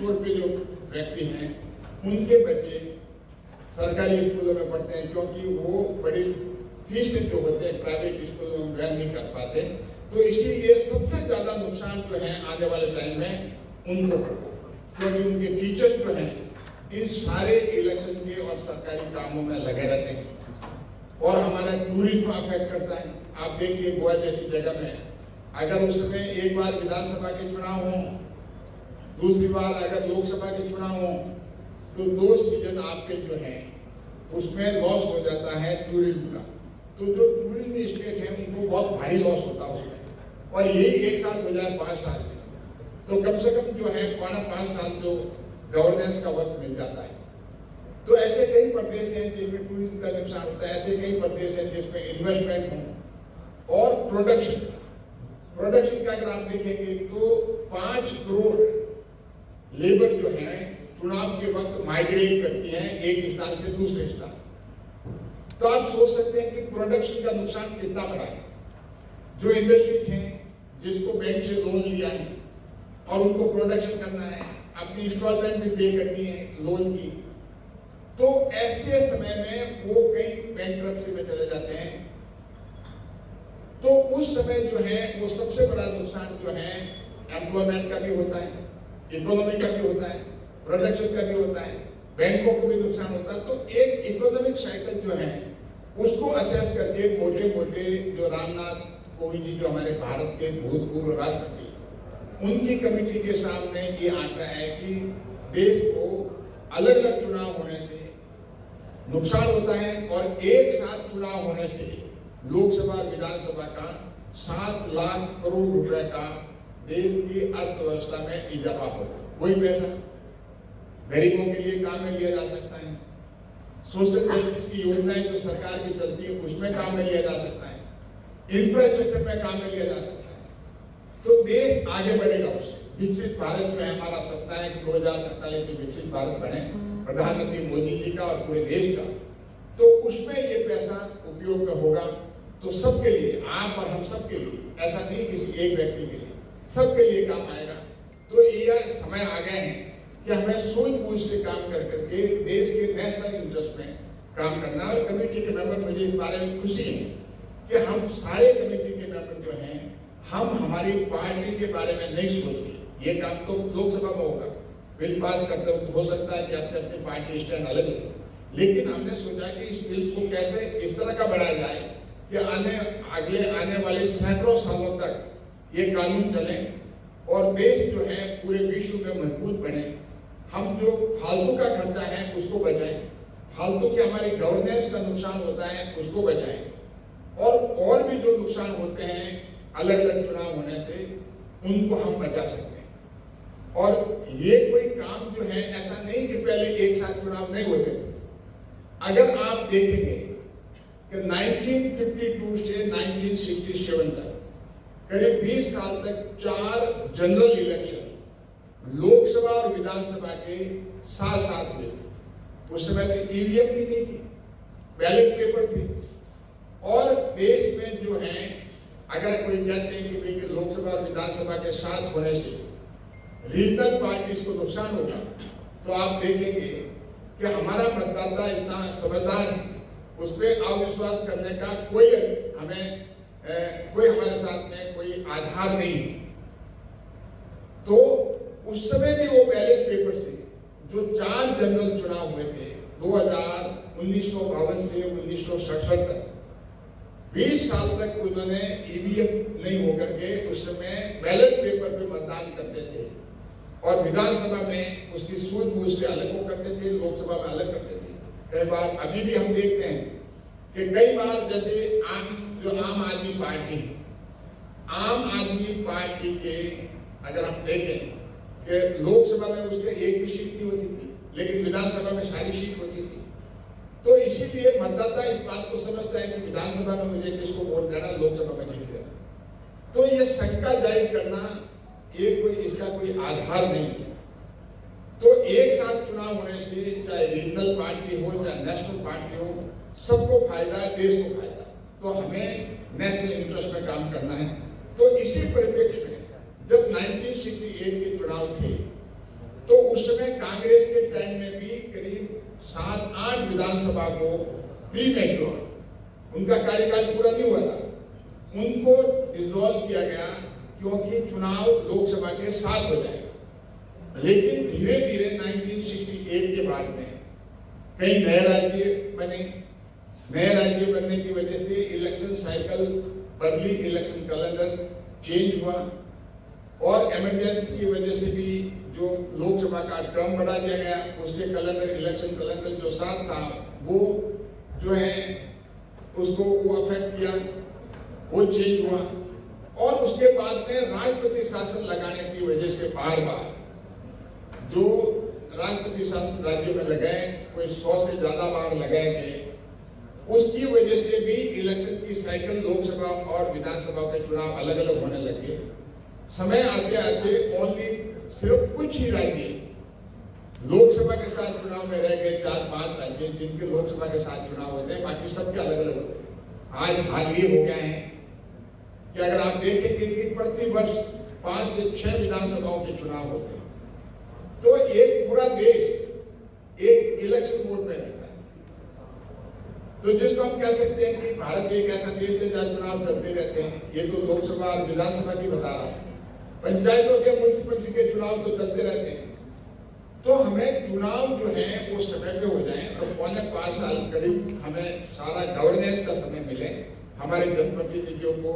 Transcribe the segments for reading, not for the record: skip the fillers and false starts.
Floor पे जो व्यक्ति हैं उनके बच्चे सरकारी स्कूलों में पढ़ते हैं, क्योंकि वो बड़ी फीस जो होते हैं प्राइवेट स्कूलों में वह नहीं कर पाते। तो इसीलिए सबसे ज्यादा नुकसान जो है आने वाले टाइम में उनको पड़ता है, क्योंकि उनके टीचर्स जो हैं इन सारे इलेक्शन के और सरकारी कामों में लगे रहते हैं और हमारा टूरिज्म अफेक्ट करता है। आप देखिए गोवा जैसी जगह में अगर उस समय एक बार विधानसभा के चुनाव हो, दूसरी बार अगर लोकसभा के चुनाव हो, तो 2 सीजन आपके जो है उसमें लॉस हो जाता है टूरिज्म का। तो जो टूरिज्म स्टेट है उनको बहुत भारी लॉस होता है उसमें, और यही एक साथ हो जाए 5 साल में, तो कम से कम जो है 5 साल जो गवर्नेंस का वक्त मिल जाता है। तो ऐसे कई प्रदेश हैं जिसमें टूरिज्म का नुकसान होता है, ऐसे कई प्रदेश हैं जिसमें इन्वेस्टमेंट हो और प्रोडक्शन का अगर आप देखेंगे तो 5 करोड़ लेबर जो है चुनाव के वक्त माइग्रेट करती है एक स्थान से दूसरे स्थान। तो आप सोच सकते हैं कि प्रोडक्शन का नुकसान कितना बड़ा है। जो इंडस्ट्रीज हैं जिसको बैंक से लोन लिया है और उनको प्रोडक्शन करना है, अपनी इंस्टॉलमेंट भी पे करनी है लोन की, तो ऐसे समय में वो कई बैंकरप्सी में चले जाते हैं। तो उस समय जो है वो सबसे बड़ा नुकसान जो है एम्प्लॉयमेंट का भी होता है, इकोनॉमी का भी होता है, प्रोडक्शन का भी होता है, बैंकों को भी नुकसान होता है। तो एक इकोनॉमिक साइकिल जो है उसको असेस करके मोटे मोटे जो रामनाथ कोविंद जी जो हमारे भारत के भूतपूर्व राष्ट्रपति, उनकी कमेटी के सामने ये आंकड़ा है कि देश को अलग अलग चुनाव होने से नुकसान होता है और एक साथ चुनाव होने से लोकसभा विधानसभा का 7 लाख करोड़ रुपए का देश की अर्थव्यवस्था में इजाफा होगा। वही पैसा गरीबों के लिए काम में लिया जा सकता है, सोशल जस्टिस की योजनाएं जो सरकार की चलती है उसमें काम में लिया जा सकता है, इंफ्रास्ट्रक्चर में काम में लिया जा सकता है। तो देश आगे बढ़ेगा उससे। विकसित भारत में हमारा सपना है कि 2047 में विकसित भारत बने, प्रधानमंत्री मोदी जी का और पूरे देश का। तो उसमें ये पैसा उपयोग में होगा तो सबके लिए, आप और हम सबके लिए, ऐसा नहीं किसी एक व्यक्ति के लिए, सबके लिए काम आएगा। तो ये समय आ गए हैं कि हमें सूझबूझ से काम कर करके देश के नेशनल इंटरेस्ट में काम करना। और कमेटी के मेंबर, मुझे इस बारे में खुशी है कि हम सारे कमेटी के मेंबर जो हैं हम हमारी पार्टी के बारे में नहीं सोचते। ये काम तो लोकसभा में होगा, बिल पास करते हो सकता है कि अपने अपने पार्टी स्टैंड अलग है, लेकिन हमने सोचा कि इस बिल को कैसे इस तरह का बढ़ाया जाए कि आने वाले सैकड़ों सालों तक ये कानून चले और देश जो है पूरे विश्व में मजबूत बने। हम जो फालतू का खर्चा है उसको बचाएं, फालतू के हमारी गवर्नेंस का नुकसान होता है उसको बचाएं, और भी जो नुकसान होते हैं अलग अलग चुनाव होने से उनको हम बचा सकते हैं। और ये कोई काम जो है ऐसा नहीं कि पहले एक साथ चुनाव नहीं होते थे। अगर आप देखेंगे कि 1952 से 1967 तक करीब 20 साल तक 4 जनरल इलेक्शन लोकसभा और विधानसभा के साथ साथ हुए। उस समय तो ईवीएम भी नहीं थी, बैलेट पेपर थे। और देश में जो है अगर कोई कहते हैं कि भाई लोकसभा और विधानसभा के साथ होने से रीजनल पार्टीज को नुकसान होगा, तो आप देखेंगे कि हमारा मतदाता इतना समझदार है, उस पर अविश्वास करने का कोई हमारे साथ में कोई आधार नहीं है। तो उस समय भी वो बैलेट पेपर से जो 4 जनरल चुनाव हुए थे 1952 से 1967 तक, 20 साल तक उन्होंने ईवीएम नहीं होकर के उस समय बैलेट पेपर पे मतदान करते थे और विधानसभा में उसकी सूझबूझ से अलग वो करते थे, लोकसभा में अलग करते थे। कई बार अभी भी हम देखते हैं कि कई बार जैसे आम आदमी पार्टी है, आम आदमी पार्टी के अगर हम देखें कि लोकसभा में उसके एक भी सीट नहीं होती थी, लेकिन विधानसभा में सारी सीट होती थी। तो इसीलिए मतदाता इस बात को समझता है कि विधानसभा में मुझे किसको वोट देना, लोकसभा में नहीं देना। तो ये शंका जाहिर करना इसका कोई आधार नहीं है। तो एक साथ चुनाव होने से चाहे रीजनल पार्टी हो चाहे नेशनल पार्टी हो, सबको फायदा है, देश को फायदा। तो हमें नेशनल इंटरेस्ट में काम करना है। तो इसी परिप्रेक्ष्य में जब 1968 के चुनाव थे तो उस समय कांग्रेस के टाइम में भी करीब 7-8 विधानसभा को प्री मैच्योर, उनका कार्यकाल पूरा नहीं हुआ था, उनको डिसॉल्व किया गया क्योंकि चुनाव लोकसभा के साथ हो जाएगा। लेकिन धीरे धीरे 1968 के बाद में कई नए राज्य बने, नए राज्य बनने की वजह से इलेक्शन साइकिल बदली, इलेक्शन कैलेंडर चेंज हुआ और इमरजेंसी की वजह से भी जो लोकसभा का टर्म बढ़ा दिया गया, उससे कैलेंडर, इलेक्शन कैलेंडर जो साथ था वो जो है उसको वो अफेक्ट किया, वो चेंज हुआ। और उसके बाद में राष्ट्रपति शासन लगाने की वजह से बार बार जो राष्ट्रपति शासन राज्यों में लगाए, कोई 100 से ज्यादा बार लगाए गए, उसकी वजह से भी इलेक्शन की साइकिल लोकसभा और विधानसभा के चुनाव अलग अलग होने लगे। समय आते आते ओनली सिर्फ कुछ ही राज्य लोकसभा के साथ चुनाव में रह गए, 4-5 राज्य जिनके लोकसभा के साथ चुनाव होते हैं, बाकी सबके अलग अलग होते हैं। आज हाल ये हो गया है कि अगर आप देखेंगे कि प्रति वर्ष 5 से 6 विधानसभाओं के चुनाव होते हैं, तो एक पूरा देश एक इलेक्शन मोड में रहता है। तो जिसको हम कह सकते हैं कि भारत एक ऐसा देश है जहाँ चुनाव चलते रहते हैं। ये तो लोकसभा और विधानसभा की बता रहा हूँ, पंचायतों के, म्युनिसिपैलिटी के चुनाव तो चलते रहते हैं। तो हमें चुनाव जो है वो समय पे हो जाए और 5 साल करीब हमें सारा गवर्नेंस का समय मिले हमारे जनप्रतिनिधियों को,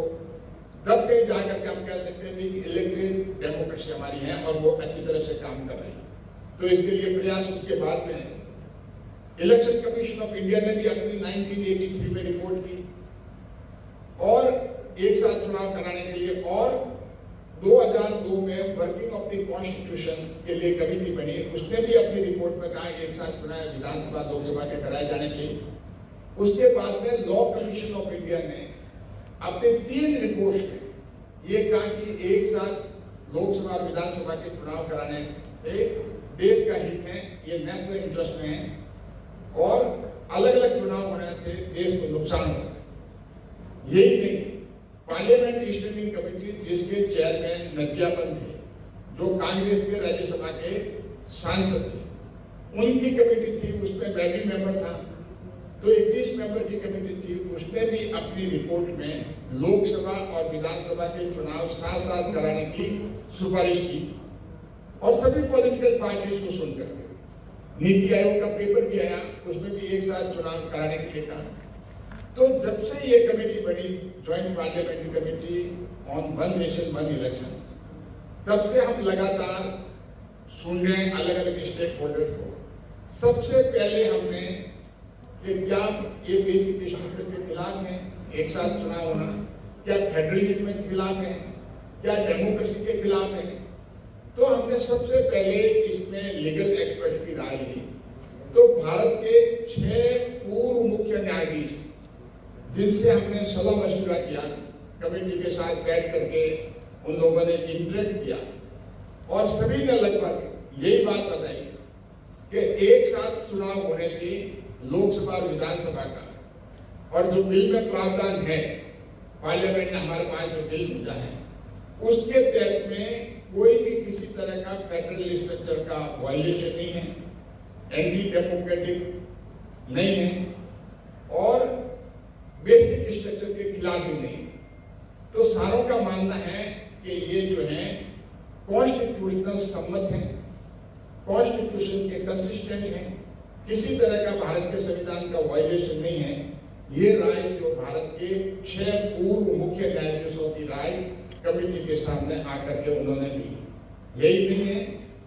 तब कहीं जाकर के हम कह सकते हैं कि इलेक्टेड डेमोक्रेसी हमारी है और वो अच्छी तरह से काम कर रही है। तो इसके लिए प्रयास उसके बाद में इलेक्शन कमीशन ऑफ इंडिया ने भी अपनी 1983 में रिपोर्ट की और एक साथ चुनाव कराने के लिए, और 2002 में वर्किंग ऑफ द कॉन्स्टिट्यूशन के लिए कमेटी बनी, उसने भी अपनी रिपोर्ट में कहा एक साथ चुनाव विधानसभा लोकसभा के कराए जाने चाहिए। उसके बाद में लॉ कमीशन ऑफ इंडिया ने अपने 3 रिपोर्ट्स में ये कहा कि एक साथ लोकसभा और विधानसभा के चुनाव कराने से देश का हित है, ये नेशनल इंटरेस्ट में है, और अलग अलग चुनाव होने से देश को नुकसान होगा। यही नहीं, पार्लियामेंट स्टैंडिंग कमेटी जिसके चेयरमैन नज्जियापन थे, जो कांग्रेस के राज्यसभा के सांसद थे, उनकी कमेटी थी, उसमें मैं भी मेंबर था। तो 31 मेंबर की कमेटी थी, उसने भी अपनी रिपोर्ट में लोकसभा और विधानसभा के चुनाव साथ साथ कराने की सिफारिश की और सभी पॉलिटिकल पार्टीज को सुनकर नीति आयोग का पेपर भी आया, उसमें भी एक साथ चुनाव कराने के लिए कहा। तो जब से ये कमेटी बनी, joint parliamentary committee on one nation one election, तब से हम लगातार सुन रहे हैं अलग अलग स्टेक होल्डर्स को। सबसे पहले हमने कि क्या ये बेसिक स्ट्रक्चर के खिलाफ है एक साथ चुनाव होना, क्या फेडरलिज्म के खिलाफ है, क्या डेमोक्रेसी के खिलाफ है। तो हमने सबसे पहले इसमें लीगल एक्सपर्ट्स की राय ली। तो भारत के 6 पूर्व मुख्य न्यायाधीश जिनसे हमने सलाह मशवरा किया, कमेटी के साथ बैठ करके उन लोगों ने इंटरेक्ट किया और सभी ने लगभग यही बात बताई कि एक साथ चुनाव होने से लोकसभा और विधानसभा का, और जो बिल में प्रावधान है, पार्लियामेंट ने हमारे पास जो बिल भेजा है उसके तहत में कोई भी किसी तरह का फेडरल स्ट्रक्चर का वायलेशन नहीं है, एंटी डेमोक्रेटिक नहीं है और बेसिक स्ट्रक्चर के खिलाफ भी नहीं है। तो सारों का मानना है कि ये जो है कॉन्स्टिट्यूशनल सम्मत है, कॉन्स्टिट्यूशन के कंसिस्टेंट है, किसी तरह का भारत के संविधान का वायलेशन नहीं है। ये राय जो भारत के 6 पूर्व मुख्य न्यायाधीशों की राय कमेटी के सामने आकर के उन्होंने दी। यही नहीं है,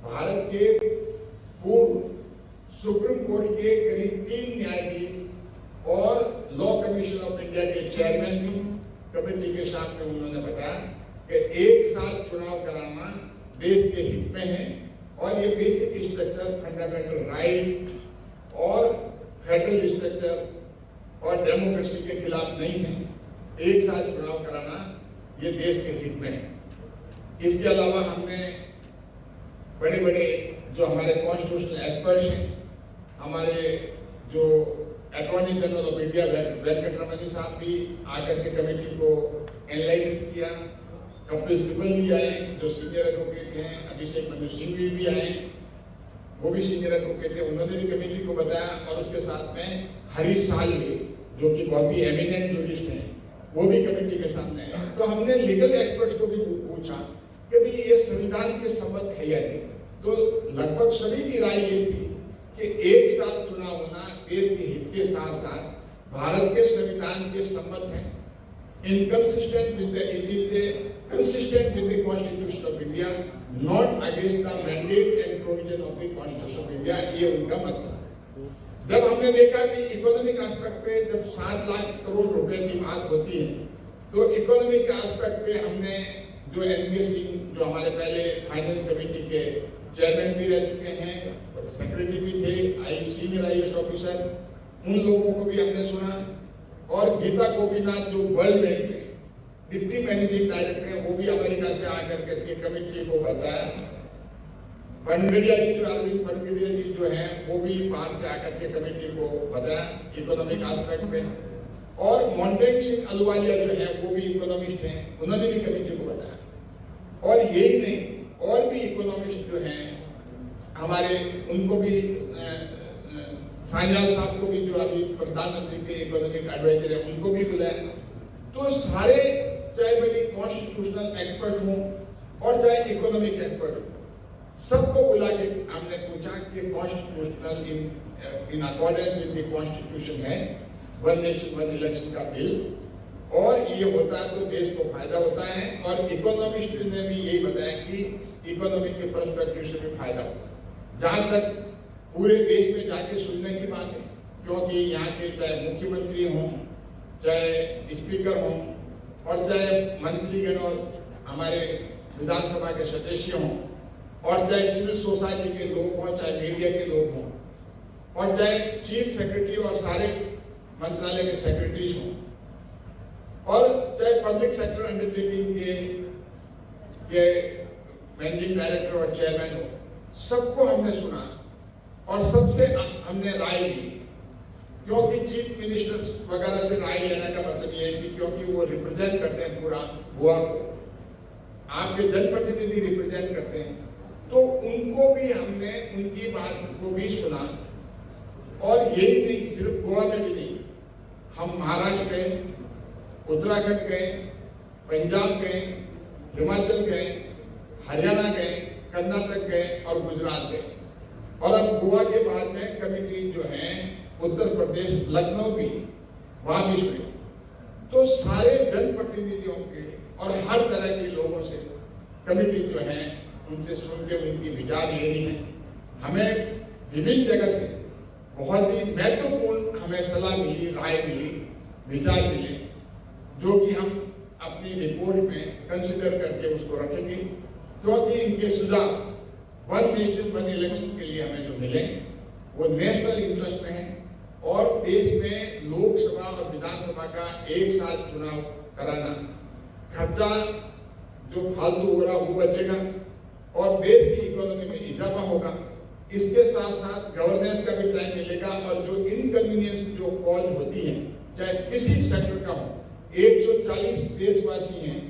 भारत के पूर्व सुप्रीम कोर्ट के करीब 3 न्यायाधीश और लॉ कमीशन ऑफ इंडिया के चेयरमैन भी कमेटी के सामने उन्होंने बताया कि एक साथ चुनाव कराना देश के हित में है और ये बेसिक स्ट्रक्चर, फंडामेंटल राइट और फेडरल स्ट्रक्चर और डेमोक्रेसी के खिलाफ नहीं है। एक साथ चुनाव कराना ये देश के हित में है। इसके अलावा हमने बड़े बड़े जो हमारे कॉन्स्टिट्यूशनल एक्सपर्ट्स हैं, हमारे जो attorney general of India Venkataramani साहब भी आकर के कमेटी को एनलाइटन किया, कपिल सिब्बल भी आए जो सीनियर एडवोकेट हैं, अभिषेक मनु सिंघवी भी आए, वो भी सीनियर एडवोकेट है, उन्होंने भी कमेटी को बताया, और उसके साथ में हरीश साल्वे जो कि बहुत ही एमिनेंट जूरिस्ट हैं, वो भी कमेटी के सामने आए। तो हमने लीगल एक्सपर्ट्स को भी पूछा कि भाई ये संविधान के सम्मत है या नहीं। तो लगभग सभी की राय ये थी कि एक साथ चुनाव होना देश के हित के साथ साथ भारत के संविधान के सम्मत है, inconsistent with the it is a consistent with the Constitution of India, not against the mandate and provision of the Constitution of India। ये उनका मत था। जब हमने देखा कि इकोनॉमिक एस्पेक्ट पे जब 7 लाख करोड़ रुपए की बात होती है, तो इकोनॉमिक एस्पेक्ट पे हमने जो एनके सिंह जो हमारे पहले फाइनेंस कमेटी के चेयरमैन भी रह चुके हैं, सेक्रेटरी भी थे, सीनियर IAS ऑफिसर, उन लोगों को भी हमने सुना, और गीता गोपीनाथ जो वर्ल्ड बैंक में डिप्टी मैनेजिंग डायरेक्टर है, वो भी अमेरिका से आकर करके कमेटी को बताया। पनगड़िया जी जो अरविंद पनगड़िया जी जो हैं, वो भी बाहर से आकर के कमेटी को बताया इकोनॉमिक एस्पेक्ट पे, और मोन्टेक सिंह अहलूवालिया जो है वो भी इकोनॉमिस्ट हैं, उन्होंने भी कमेटी को बताया। और यही नहीं, और भी इकोनॉमिस्ट जो हैं हमारे, उनको भी सान्याल साहब को भी जो अभी प्रधानमंत्री के इकोनॉमिक एडवाइजर है, उनको भी बुलाया। तो सारे, चाहे भाई कॉन्स्टिट्यूशनल एक्सपर्ट हों और चाहे इकोनॉमिक एक्सपर्ट हो, सबको बुला के हमने पूछा कि constitutional in accordance with the constitution है वन नेशन वन इलेक्शन का बिल, और ये होता है तो देश को फायदा होता है। और इकोनॉमिस्ट ने भी यही बताया कि इकोनॉमिक के पर्सपेक्टिव से भी फायदा होता है। जहां तक पूरे देश में जाके सुनने की बात है, क्योंकि यहाँ के चाहे मुख्यमंत्री हों, चाहे स्पीकर हों, और चाहे मंत्रीगण और हमारे विधानसभा के सदस्य हों, और चाहे सिविल सोसाइटी के लोग हों, चाहे मीडिया के लोग हों, और चाहे चीफ सेक्रेटरी और सारे मंत्रालय के सेक्रेटरीज हों, और चाहे पब्लिक सेक्टर अंडरटेकिंग के मैनेजिंग डायरेक्टर और चेयरमैन हो, सबको हमने सुना और सबसे हमने राय ली। क्योंकि चीफ मिनिस्टर्स वगैरह से राय लेने का मतलब ये है कि क्योंकि वो रिप्रेजेंट करते हैं पूरा गोवा को, आपके जनप्रतिनिधि रिप्रेजेंट करते हैं, तो उनको भी हमने उनकी बात को भी सुना। और यही नहीं, सिर्फ गोवा में भी नहीं, हम महाराष्ट्र गए, उत्तराखंड गए, पंजाब गए, हिमाचल गए, हरियाणा गए, कर्नाटक गए और गुजरात गए, और अब गोवा के बाद में कमेटी जो है उत्तर प्रदेश लखनऊ भी, वहां भी सुनी। तो सारे जनप्रतिनिधियों के और हर तरह के लोगों से कमेटी जो है उनसे सुन के उनकी विचार लेनी है। हमें विभिन्न जगह से बहुत ही महत्वपूर्ण हमें सलाह मिली, राय मिली, विचार मिले, जो कि हम अपनी रिपोर्ट में कंसिडर करके उसको रखेंगे। क्योंकि इनके सुझाव वन नेशन वन इलेक्शन के लिए हमें जो मिले वो नेशनल इंटरेस्ट में है, और देश में लोकसभा और विधानसभा का एक साथ चुनाव कराना, खर्चा जो फालतू हो रहा वो बचेगा और देश की इकोनॉमी में इजाफा होगा। इसके साथ साथ गवर्नेंस का भी टाइम मिलेगा, और जो इनकन्वीनियंस जो कॉज होती है, चाहे किसी सेक्टर का हो, 140 देशवासी हैं,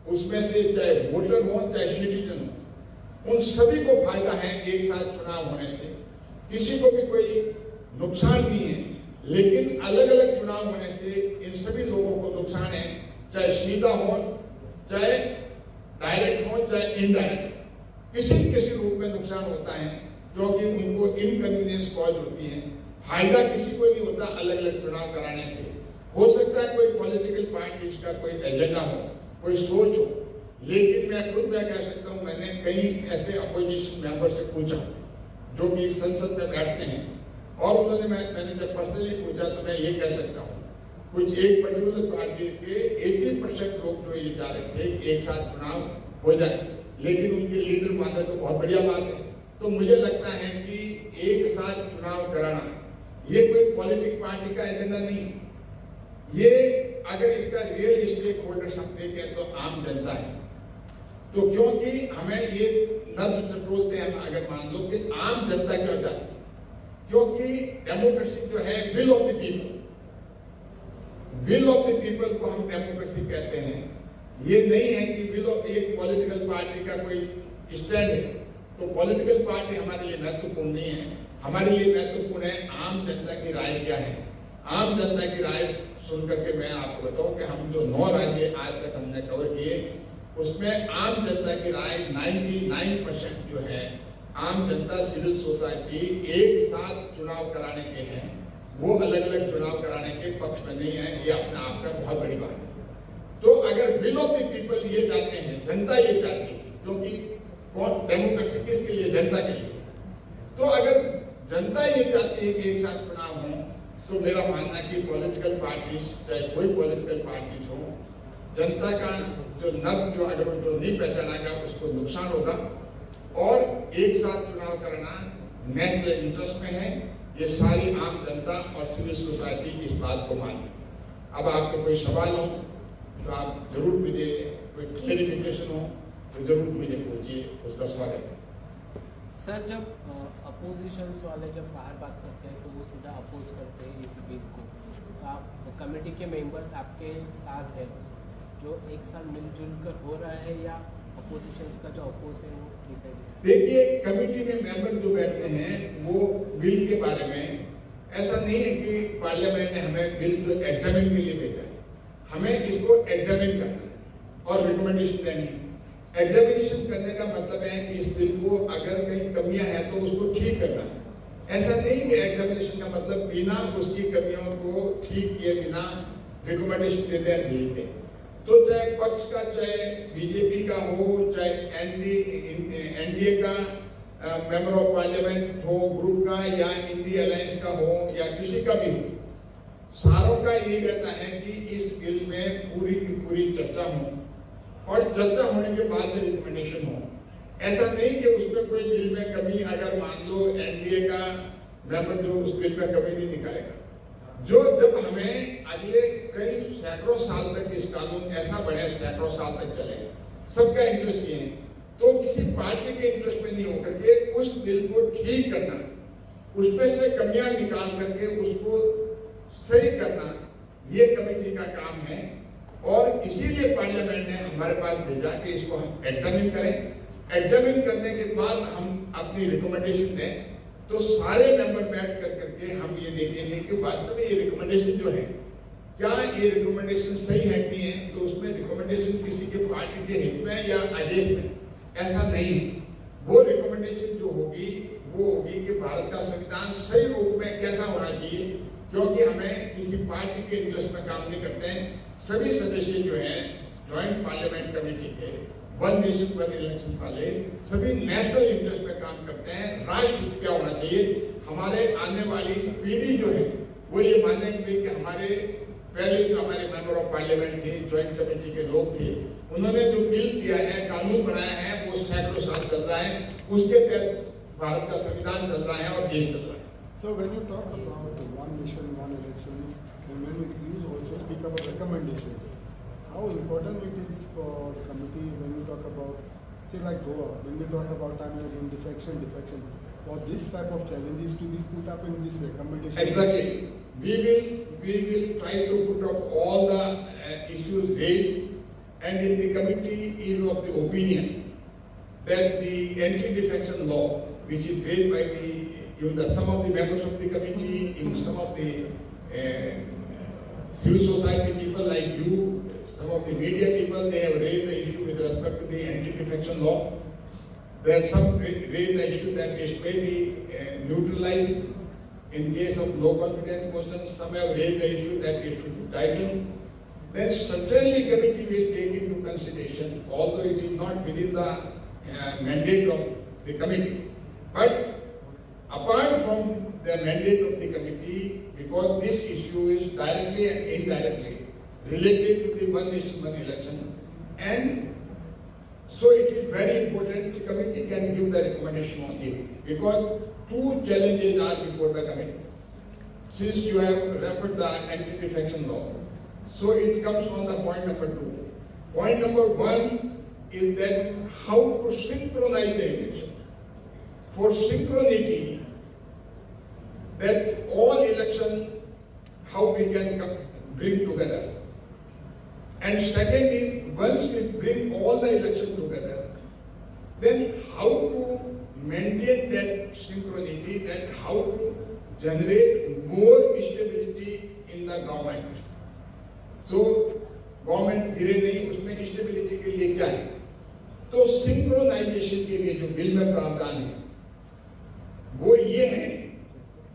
उसमें से चाहे वोटर हो चाहे सिटीजन हो, उन सभी को फायदा है एक साथ चुनाव होने से। किसी को भी कोई नुकसान नहीं है, लेकिन अलग अलग चुनाव होने से इन सभी लोगों को नुकसान है, चाहे सीधा हो, चाहे डायरेक्ट हो, चाहे इनडायरेक्ट, किसी न किसी रूप में नुकसान होता है, क्योंकि उनको इनकन्वीनियंस कॉज होती है। फायदा किसी को नहीं होता अलग अलग चुनाव कराने से। हो सकता है कोई पॉलिटिकल पार्टी का कोई एजेंडा हो, कोई सोच हो, लेकिन मैं खुद मैं कह सकता हूँ, मैंने कई ऐसे अपोजिशन मेंबर से पूछा जो कि संसद में बैठते हैं, और उन्होंने मैंने जब पर्सनली पूछा तो मैं ये कह सकता हूँ, कुछ एक पर्टिकुलर पार्टी के 80% लोग जो ये चाह रहे थे कि एक साथ चुनाव हो जाए, लेकिन उनके लीडर माने तो बहुत बढ़िया बात है। तो मुझे लगता है कि एक साथ चुनाव कराना ये कोई पॉलिटिकल पार्टी का एजेंडा नहीं है। ये अगर इसका रियल स्टेक होल्डर्स हम देखें तो आम जनता है। तो क्योंकि हमें ये न टटोलते हैं, अगर मान लो कि आम जनता क्यों चाहती है, क्योंकि डेमोक्रेसी जो है will of the people, will of the people को हम डेमोक्रेसी कहते हैं। ये नहीं है कि विल ऑफ एक पॉलिटिकल पार्टी का कोई स्टैंड है, तो पॉलिटिकल पार्टी हमारे लिए महत्वपूर्ण नहीं है। हमारे लिए महत्वपूर्ण है आम जनता की राय क्या है। आम जनता की राय सुन करके मैं आपको बताऊं कि हम जो 9 राज्य आज तक हमने कवर किए, उसमें आम जनता की राय 99% जो है, आम जनता सिविल सोसाइटी एक साथ चुनाव कराने के हैं, वो अलग अलग चुनाव कराने के पक्ष में नहीं है। ये अपने आप में बहुत बड़ी बात है। तो अगर विल ऑफ द पीपल ये चाहते हैं, जनता ये चाहती है, क्योंकि कौन डेमोक्रेसी किसके लिए? जनता के लिए। तो अगर जनता ये चाहती है कि एक साथ चुनाव हो, तो मेरा मानना है कि पॉलिटिकल पार्टीज, चाहे कोई पॉलिटिकल पार्टीज हो, जनता का जो नब्ज जो अगर जो नहीं पहचानेगा उसको नुकसान होगा। और एक साथ चुनाव करना नेशनल इंटरेस्ट में है। ये सारी आम जनता और सिविल सोसाइटी इस बात को मानती है। अब आपके कोई सवाल हो तो आप जरूर मुझे, कोई क्लेरिफिकेशन हो तो जरूर मुझे पूछिए, उसका स्वागत है। सर, जब अपोजिशंस वाले जब बाहर बात करते हैं तो वो सीधा अपोज करते हैं इस बिल को। तो आप कमेटी के मेंबर्स आपके साथ हैं, जो एक साथ मिलजुल कर हो रहा है, या अपोजिशंस का जो अपोज है वो दिखाई दे? देखिए, कमेटी में मेंबर जो बैठते हैं वो बिल के बारे में, ऐसा नहीं है कि पार्लियामेंट ने हमें बिल को एग्जामिन के लिए भेजा है। हमें इसको एग्जामिन करना है और रिकमेंडेशन देनी है। एग्जामिनेशन करने का मतलब है कि इस बिल को अगर कहीं कमियां हैं तो उसको ठीक करना है। ऐसा नहीं कि एग्जामिनेशन का मतलब बिना उसकी कमियों को ठीक किए बिना रिकमेंडेशन देते हैं भेज दें। तो चाहे पक्ष का, चाहे बीजेपी का हो, चाहे एनडीए का मेंबर ऑफ पार्लियामेंट हो, ग्रुप का, या इंडिया अलायंस का हो, या किसी का भी हो, सारों का यही रहता है कि इस बिल में पूरी की पूरी चर्चा हो और चर्चा होने के बाद में रिकमेंडेशन हो। ऐसा नहीं कि उसमें कोई बिल में कमी, अगर मान लो एनडीए का मेंबर जो उस बिल में कमी नहीं निकालेगा, जो जब हमें अगले कई सैकड़ों साल तक इस कानून ऐसा बने, सैकड़ों साल तक चले, सबका इंटरेस्ट ये है, तो किसी पार्टी के इंटरेस्ट में नहीं होकर के उस बिल को ठीक करना, उसमें से कमियां निकाल करके उसको सही करना, ये कमेटी का काम है। और इसीलिए पार्लियामेंट ने हमारे पास भेजा कि इसको हम एग्जामिन करें। एग्जामिन करने के बाद हम अपनी रिकमेंडेशन दें, तो सारे मेंबर बैठ कर करके हम ये देखेंगे कि वास्तव में ये रिकमेंडेशन जो है, क्या ये रिकमेंडेशन सही है कि नहीं है। तो उसमें रिकमेंडेशन किसी के पार्टी के हित में या आदेश में, ऐसा नहीं है। वो रिकमेंडेशन जो होगी वो होगी कि भारत का संविधान सही रूप में कैसा होना चाहिए, क्योंकि हमें किसी पार्टी के इंटरेस्ट में काम नहीं करते हैं। सभी सदस्य जो हैं ज्वाइंट पार्लियामेंट कमेटी के, वन नेशन वन इलेक्शन वाले, सभी नेशनल इंटरेस्ट में काम करते हैं। राष्ट्र क्या होना चाहिए, हमारे आने वाली पीढ़ी जो है वो ये मानेंगे कि हमारे पहले जो हमारे मेंबर ऑफ पार्लियामेंट थे, ज्वाइंट कमेटी के लोग थे, उन्होंने जो बिल दिया है, कानून बनाया है, वो सैकड़ों साल चल रहा है, उसके तहत भारत का संविधान चल रहा है और देश चल रहा है। So when you talk about one nation, one elections, and when you also speak about recommendations, how important it is for the committee when you talk about, say like Goa, when you talk about time and again defection, for this type of challenges to be put up in this recommendation? Exactly. We will try to put up all the issues raised, and if the committee is of the opinion that the anti-defection law, which is raised by some of the members of the committee, even some of the civil society people like you, some of the media people, they have raised the issue with respect to the anti-defection law. There are some raised the issue that it may be neutralized in case of low confidence motions. Some have raised the issue that it should be tightened. Then certainly committee will take into consideration, although it is not within the mandate of the committee. But apart from the mandate of the committee, because this issue is directly and indirectly related to the one nation one election, and so it is very important the committee can give the recommendation on it, because two challenges are before the committee. Since you have referred the anti-defection law, so it comes on the point number 2. Point number 1 is that how to synchronize the election. For synchronity, that all election, how we can bring together. And second is, once we bring all the election together, then how to how to generate more stability in the government. So government धीरे नहीं उसमें stability के लिए क्या है, तो synchronisation के लिए जो बिल में प्रावधान है वो ये है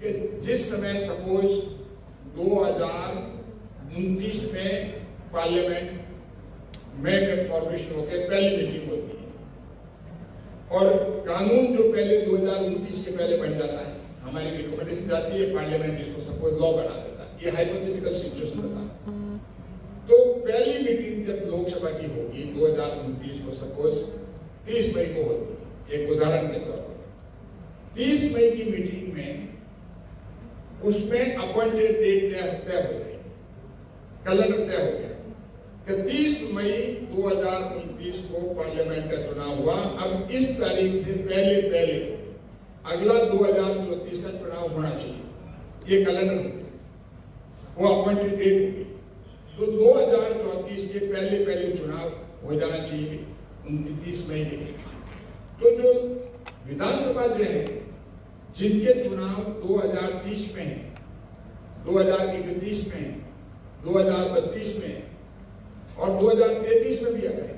कि जिस समय सपोज 2029 में पार्लियामेंट में फॉर्मेशन होकर पहली मीटिंग होती है और कानून जो पहले 2029 के पहले बन जाता है, हमारी रिकमेंडेशन जाती है, पार्लियामेंट इसको सपोज लॉ बना देता है। ये हाइपोथेटिकल सिचुएशन होता है। तो पहली मीटिंग जब लोकसभा की होगी 2029 को सपोज 30 मई को होती है, एक उदाहरण के तौर पर 30 मई की मीटिंग में उसमें अपॉइंटेड डेट तय हो जाएगी, कैलेंडर तय हो गया कि 30 मई 2029 को पार्लियामेंट का चुनाव हुआ। अब इस तारीख से पहले अगला 2034 का चुनाव होना चाहिए, ये कैलेंडर हो गया, वो अपॉइंटेड डेट होगी। तो 2034 के पहले चुनाव हो जाना चाहिए 29 मई के। तो जो विधानसभा जो है जिनके चुनाव 2030 में है, 2031 में है, 2032 में है और 2033 में भी आ गए,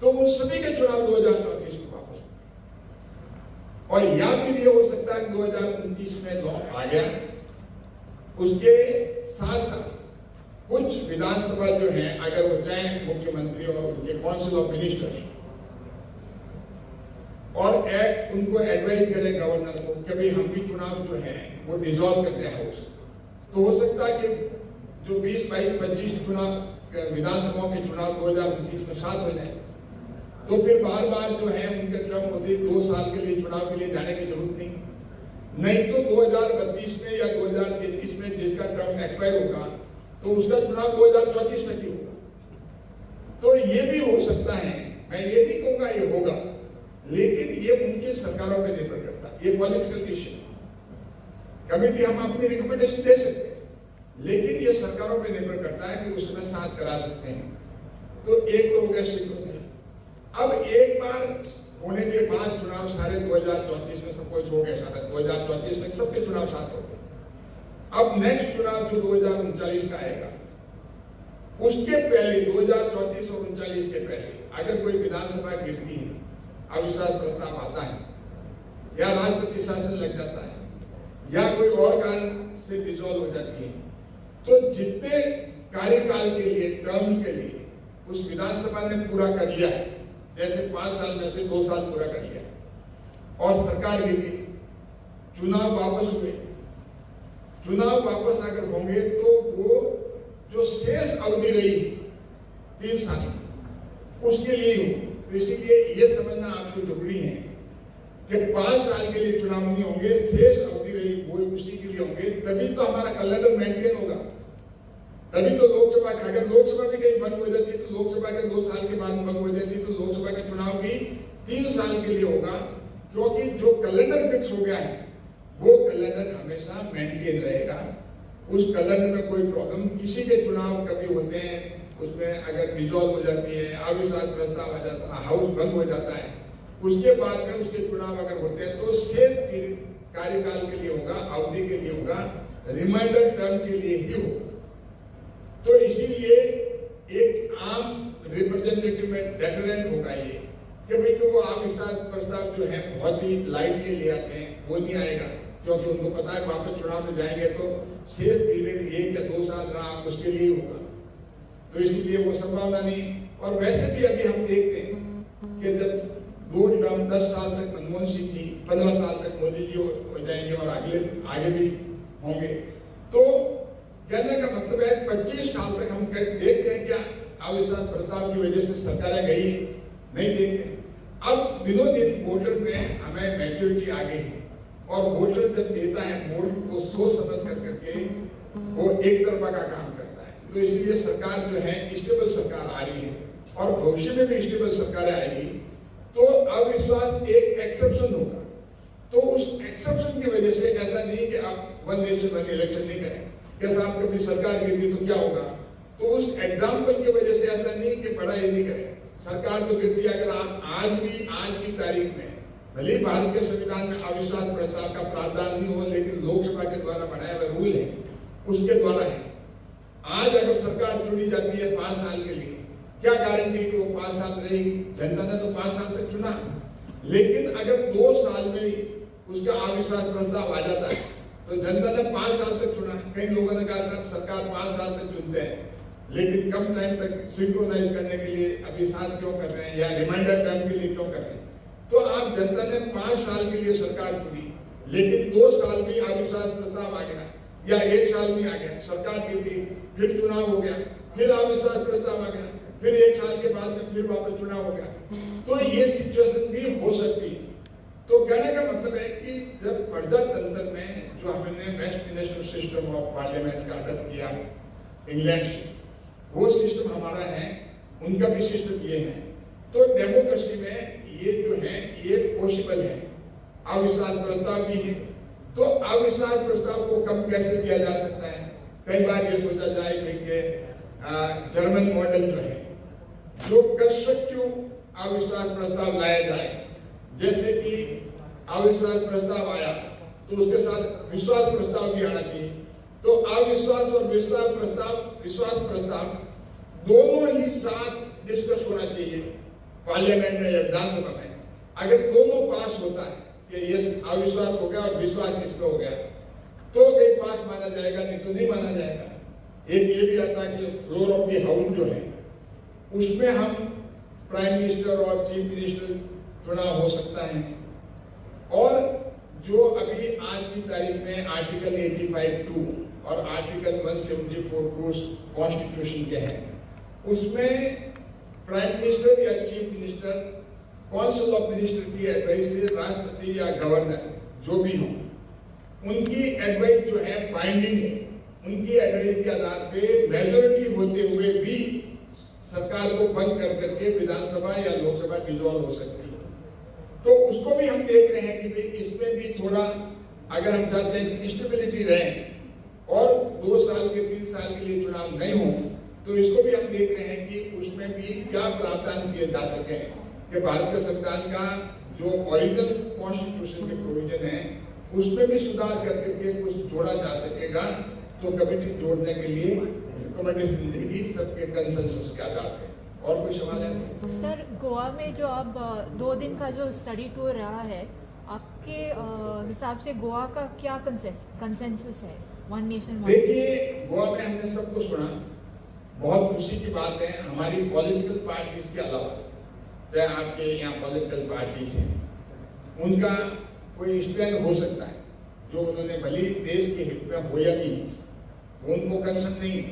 तो उन सभी के चुनाव 2034 में वापस होंगे। और या फिर ये हो सकता है 2029 में लॉ आ गया, उसके साथ साथ कुछ विधानसभा जो है अगर वो चाहे मुख्यमंत्री और उनके काउंसिल ऑफ मिनिस्टर्स और उनको एडवाइस करें गवर्नर को कि भाई हम भी चुनाव जो है वो डिसॉल्व करते हैं हाउस, तो हो सकता है कि जो 20, 22, 25 चुनाव विधानसभाओं के चुनाव 2029 में साथ हो जाए, तो फिर बार जो है उनके टर्म होते 2 साल के लिए चुनाव के लिए जाने की जरूरत नहीं तो 2032 में या 2033 में जिसका टर्म एक्सपायर होगा तो उसका चुनाव 2034 तक ही होगा। तो ये भी हो सकता है, मैं ये नहीं कहूंगा ये होगा, लेकिन ये उनकी सरकारों पे निर्भर करता है, ये पॉलिटिकल डिसीजन है। कमेटी हम अपनी रिकमेंडेशन दे सकते हैं, लेकिन ये सरकारों पे निर्भर करता है कि उसमें साथ करा सकते हैं। तो एक तो हो गया स्वीकृत। अब एक बार होने के बाद चुनाव सारे 2034 में सपोज हो गए, सारा 2034 तक सबके चुनाव साथ हो गए। अब नेक्स्ट चुनाव जो 2039 का आएगा, उसके पहले 2034 और 39 के पहले अगर कोई विधानसभा गिरती है, अविश्वास प्रस्ताव आता है या राष्ट्रपति शासन लग जाता है या कोई और कारण से डिसॉल्व हो जाती है, तो जितने कार्यकाल के लिए टर्म के लिए उस विधानसभा ने पूरा कर लिया है, जैसे 5 साल में से 2 साल पूरा कर लिया और सरकार गिर गई, चुनाव वापस हुए, चुनाव वापस अगर होंगे तो वो जो शेष अवधि रही 3 साल उसके लिए ही होगी। तो इसीलिए ये समझना आपको जरूरी है कि 5 साल के लिए चुनाव नहीं होंगे, शेष अवधि रही वो उसी के लिए होंगे, तभी तो हमारा कैलेंडर मेंटेन होगा। तभी तो लोकसभा अगर लोकसभा भी कहीं बंद हो जाती तो लोकसभा के 2 साल के बाद बंद हो जाती तो लोकसभा का चुनाव भी 3 साल के लिए होगा, क्योंकि जो कैलेंडर फिक्स हो गया है वो कैलेंडर हमेशा मेंटेन रहेगा। उस कैलेंडर में कोई प्रॉब्लम, किसी के चुनाव कभी होते हैं उसमें अगर डिसॉल्व हो जाती है, अविश्वास प्रस्ताव आ जाता है, हाउस बंद हो जाता है, उसके बाद में उसके चुनाव अगर होते हैं तो शेष कार्यकाल के लिए होगा, अवधि के लिए होगा, रिमाइंडर टर्म के लिए ही होगा। तो इसीलिए एक आम रिप्रेजेंटेटिव में डेटरेंट होगा ये कि भाई तो वो अविश्वास प्रस्ताव जो है बहुत ही लाइटली ले आते हैं, वो नहीं आएगा, क्योंकि उनको पता है वापस चुनाव में जाएंगे तो शेष पीरियड 1 या 2 साल रहा उसके लिए होगा, तो इसीलिए वो संभावना नहीं। और वैसे भी अभी हम देखते हैं कि जब 2 टर्म 10 साल तक मनमोहन सिंह जी, 15 साल तक मोदी जी हो जाएंगे और आगे भी होंगे, तो कहने का मतलब है 25 साल तक हम देखते हैं क्या अविश्वास प्रस्ताव की वजह से सरकारें गई, नहीं देखते। अब दिनों दिन वोटर में हमें मैच्योरिटी आ गई है और वोटर जब देता है वोट को सोच समझ करके वो एक तरफा का काम करता है। तो इसलिए सरकार जो है स्टेबल सरकार आ रही है और भविष्य में भी स्टेबल सरकारें आएगी, तो अविश्वास एक एक्सेप्शन होगा। तो उस एक्सेप्शन की वजह से ऐसा नहीं कि आप 1 नेशन 1 इलेक्शन नहीं करें, कैसा आप कभी सरकार गिरगी तो क्या होगा, तो उस एग्जाम्पल की वजह से ऐसा नहीं कि बड़ा ये नहीं करें, सरकार तो गिरती है। अगर आप आज की तारीख में भले ही भारत के संविधान में अविश्वास प्रस्ताव का प्रावधान नहीं हो, लेकिन लोकसभा के द्वारा बनाया हुआ रूल है, उसके द्वारा है। आज अगर सरकार चुनी जाती है 5 साल के लिए, क्या गारंटी कि वो 5 साल रहेगी? जनता ने तो 5 साल तक चुना, लेकिन अगर 2 साल में ही उसका अविश्वास प्रस्ताव आ जाता है तो जनता ने 5 साल तक चुना। कई लोगों ने कहा सरकार 5 साल तक चुनते हैं, लेकिन कम टाइम तक सिंक्रोनाइज करने के लिए अभी साथ क्यों कर रहे हैं, या रिमाइंडर टाइम के लिए क्यों कर रहे हैं? तो आप जनता ने 5 साल के लिए सरकार चुनी, लेकिन 2 साल में अविश्वास प्रस्ताव आ गया, या 1 साल में आ गया, सरकार गिरती, फिर चुनाव हो गया, फिर अविश्वास प्रस्ताव आ गया, फिर 1 साल के बाद में फिर वापस चुनाव हो गया। तो ये सिचुएशन भी हो सकती है। तो कहने का मतलब है कि जब प्रजातंत्र में जो हमने वेस्टमिनिस्टर सिस्टम ऑफ पार्लियामेंट का अडॉप्ट किया इंग्लैंड से, वो सिस्टम हमारा है, उनका भी सिस्टम ये है। तो डेमोक्रेसी में ये जो है ये पॉसिबल है। अविश्वास प्रस्ताव भी है, तो अविश्वास प्रस्ताव को कम कैसे किया जा सकता है? कई बार ये सोचा जाए कि जर्मन मॉडल जो है, जो कंस्ट्रक्टिव अविश्वास प्रस्ताव लाया जाए, जैसे कि अविश्वास प्रस्ताव आया तो उसके साथ विश्वास प्रस्ताव भी आना चाहिए। तो अविश्वास और विश्वास प्रस्ताव दोनों ही साथ डिस्कस होना चाहिए पार्लियामेंट में या विधानसभा में। अगर दोनों पास होता है कि ये अविश्वास हो गया और विश्वास इसमें हो गया, तो कहीं पास माना जाएगा, नहीं तो नहीं माना जाएगा। एक ये भी आता है कि फ्लोर ऑफ द हाउस जो है, उसमें हम प्राइम मिनिस्टर और चीफ मिनिस्टर चुनाव हो सकता है। और जो अभी आज की तारीख में आर्टिकल 85(2) और आर्टिकल 174(2) कॉन्स्टिट्यूशन के हैं, उसमें प्राइम मिनिस्टर या chief minister council of minister की एडवाइस से राष्ट्रपति या गवर्नर जो भी हो, उनकी एडवाइस जो है बाइंडिंग है। उनकी एडवाइस के आधार पे मेजॉरिटी होते हुए भी सरकार को बंद कर करके विधानसभा या लोकसभा डिसॉल्व हो सकती है। तो उसको भी हम देख रहे हैं कि भाई इसमें भी थोड़ा, अगर हम चाहते हैं कि स्टेबिलिटी रहे और 2 साल के 3 साल के लिए चुनाव नहीं हो, तो इसको भी हम देख रहे हैं कि उसमें भी क्या प्रावधान किए जा सके कि भारत के संविधान का जो ओरिजिनल कॉन्स्टिट्यूशन के प्रोविजन है उसमें भी सुधार करके कुछ जोड़ा जा सकेगा। तो कमेटी जोड़ने के लिए रिकमेंडेशन देगी सबके कंसेंसस के आधार पे। और कोई सवाल है? सर, गोवा में जो अब 2 दिन का जो स्टडी टूर रहा है, आपके हिसाब से गोवा का क्या कंसेंसस है? वन नेशन देखिए, गोवा में हमने सबको सुना, बहुत खुशी की बात है। हमारी पॉलिटिकल पार्टीज के अलावा, चाहे आपके यहाँ पॉलिटिकल पार्टीज हैं, उनका कोई स्टैंड हो सकता है जो उन्होंने भले देश के हित में हो या नहीं, उनको कंसर्न नहीं,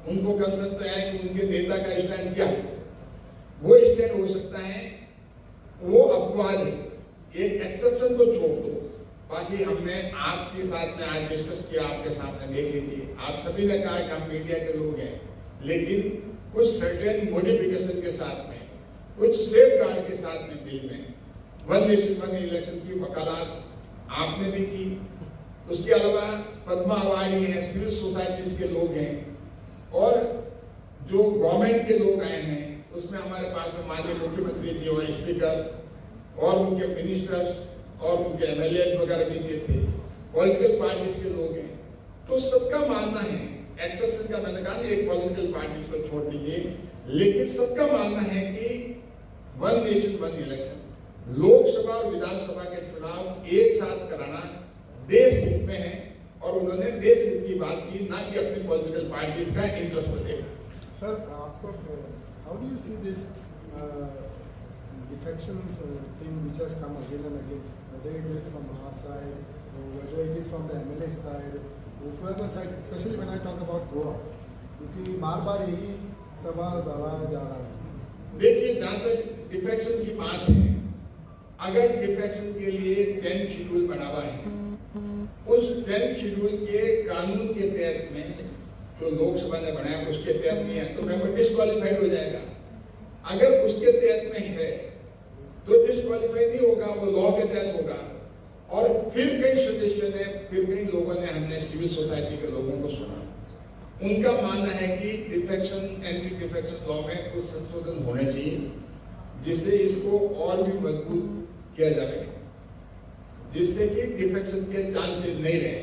उनको कंसर्न तो है कि उनके नेता का स्टैंड क्या है। वो स्टैंड हो सकता है, वो अपवाद है, एक एक्सेप्शन को छोड़ दो। बाकी हमने आपके साथ में आज डिस्कस किया, आपके सामने देख लीजिए, आप सभी ने कहा कि हम मीडिया के लोग हैं, लेकिन कुछ सर्टेन मॉडिफिकेशन के साथ में, कुछ सेफ गार्ड के साथ में बिल में वन नेशन वन इलेक्शन की वकालत आपने भी की। उसके अलावा पद्मा अवार्डी हैं, सिविल सोसाइटीज के लोग हैं, और जो गवर्नमेंट के लोग आए हैं, उसमें हमारे पास में माननीय मुख्यमंत्री जी और स्पीकर और उनके मिनिस्टर्स और उनके एमएलए वगैरह भी दिए थे, पॉलिटिकल पार्टीज के लोग हैं। तो सबका मानना है, एक्सेप्शन का मैंने कहा एक पॉलिटिकल पार्टीज को छोड़ दीजिए, लेकिन सबका मानना है कि one nation one election, Lok Sabha और विधानसभा के चुनाव एक साथ कराना देश हित में है, और उन्होंने देश हित की बात की, ना कि अपनी पॉलिटिकल पार्टीज का इंटरेस्ट को देखा। सर, आपको how do you see this defection thing which has come again and again, whether it is from our side or whether it is from the MLA side, whoever side, especially when I talk about Goa, क्योंकि बार-बार यही सवाल दोहराया जा रहा है। देखिए, जहाँ तक डिफेक्शन की बात है, अगर डिफेक्शन के लिए 10 शेड्यूल बना हुआ है, उस 10 शेड्यूल के कानून के तहत में जो लोकसभा ने बनाया उसके तहत नहीं है, तो मेंबर डिस्क्वालीफाइड हो जाएगा। अगर उसके तहत में है तो डिस्क्वालीफाई नहीं होगा, वो लॉ के तहत होगा। और फिर कई सदस्यों ने, फिर कई लोगों ने, हमने सिविल सोसाइटी के लोगों को सुना, उनका मानना है कि डिफेक्शन, एंटी डिफेक्शन लॉ में कुछ संशोधन होने चाहिए जिससे इसको और भी मजबूत किया जाए। जिससे कि डिफेक्शन के चांसेस नहीं रहे।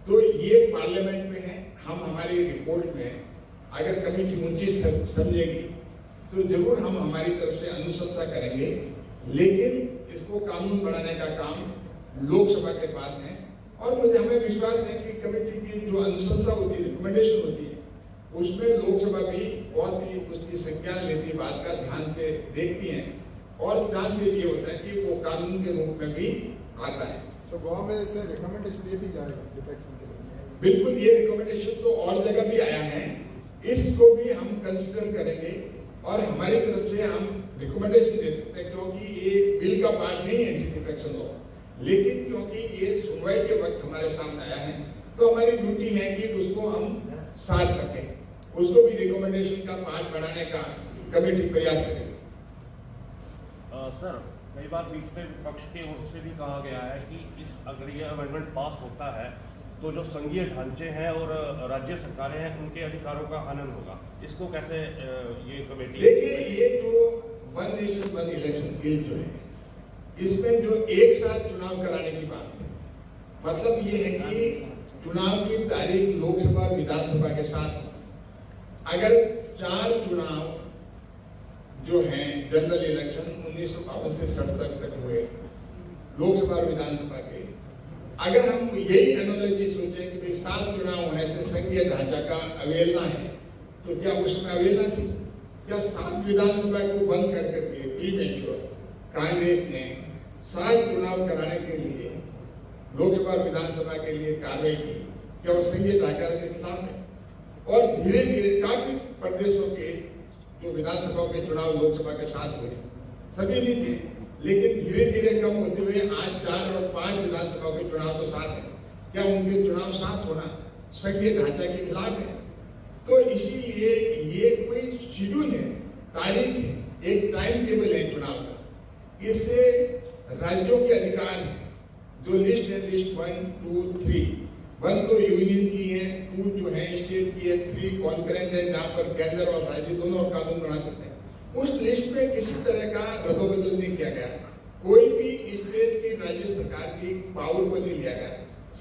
तो ये पार्लियामेंट में है, हम हमारी रिपोर्ट में अगर कमेटी ऊंची समझेगी तो जरूर हम हमारी तरफ से अनुशंसा करेंगे, लेकिन इसको कानून बनाने का काम लोकसभा के पास है। और मुझे हमें विश्वास है कि कमेटी की जो अनुशंसा होती है, रिकमेंडेशन होती है, उसमें लोकसभा भी बहुत ही उसकी संज्ञान लेती है, बात का ध्यान से देखती है और चांसेस ये होता है कि वो कानून के रूप में भी आता है। So गोवा में से रिकमेंडेशन ये भी जाएगा डिफेक्शन के लिए? बिल्कुल, ये रिकमेंडेशन तो और जगह भी आया है, इसको भी हम कंसिडर करेंगे और हमारी तरफ से हम रिकमेंडेशन दे सकते हैं, क्योंकि ये बिल का पार्ट नहीं है एंटी डिफेक्शन लॉ, लेकिन क्योंकि ये सुनवाई के वक्त हमारे सामने आया है तो हमारी ड्यूटी है कि उसको हम साथ रखें, उसको भी रिकमेंडेशन का पार्ट बनाने का कमेटी प्रयास करेगी। सर, कई बार बीच में विपक्ष की ओर से भी कहा गया है कि अगर ये अमेंडमेंट पास होता है तो जो संघीय ढांचे हैं और राज्य सरकारें हैं उनके अधिकारों का हनन होगा। इसको कैसे ये कमेटी? देखिए, ये जो one nation one election bill जो है, इसमें जो एक साथ चुनाव कराने की बात है, मतलब ये है कि चुनाव की तारीख लोकसभा विधानसभा के साथ अगर 4 चुनाव जो हैं जनरल इलेक्शन 1952 से 67 तक हुए लोकसभा और विधानसभा के, अगर हम यही एनालॉजी सोचें कि भाई 7 चुनाव होने से संघीय ढांचा का अवहेलना है, तो क्या उसमें अवहेलना थी? क्या 7 विधानसभा को बंद कर करके प्रीमेच्योर कांग्रेस ने 7 चुनाव कराने के लिए लोकसभा और विधानसभा के लिए कार्रवाई की? क्या वो संघीय ढांचा के खिलाफ है? और धीरे धीरे काफी प्रदेशों के जो विधानसभा के चुनाव लोकसभा के साथ हुए, सभी नहीं थे, लेकिन धीरे धीरे कम होते हुए आज 4 और 5 विधानसभा के चुनाव तो साथ है। क्या उनके चुनाव साथ होना संघीय ढांचा के खिलाफ है? तो इसीलिए ये कोई शेड्यूल है, तारीख है, एक टाइम टेबल है चुनाव का। इससे राज्यों के अधिकार है, जो लिस्ट है, लिस्ट 1, 2, 3, 1 तो यूनियन की है, 2 जो है स्टेट की है, 3 कॉन्करेंट है जहाँ पर केंद्र और राज्य दोनों कानून बना सकते हैं। उस लिस्ट में किसी तरह का रद्दोबदल नहीं किया गया, कोई भी स्टेट की राज्य सरकार की पावर को नहीं लिया गया,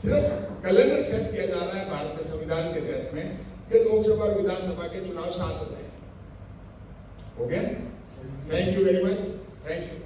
सिर्फ कैलेंडर सेट किया जा रहा है भारत के संविधान के तहत में कि लोकसभा और विधानसभा के चुनाव साथ हो जाए। हो गया? Thank you very much, thank you.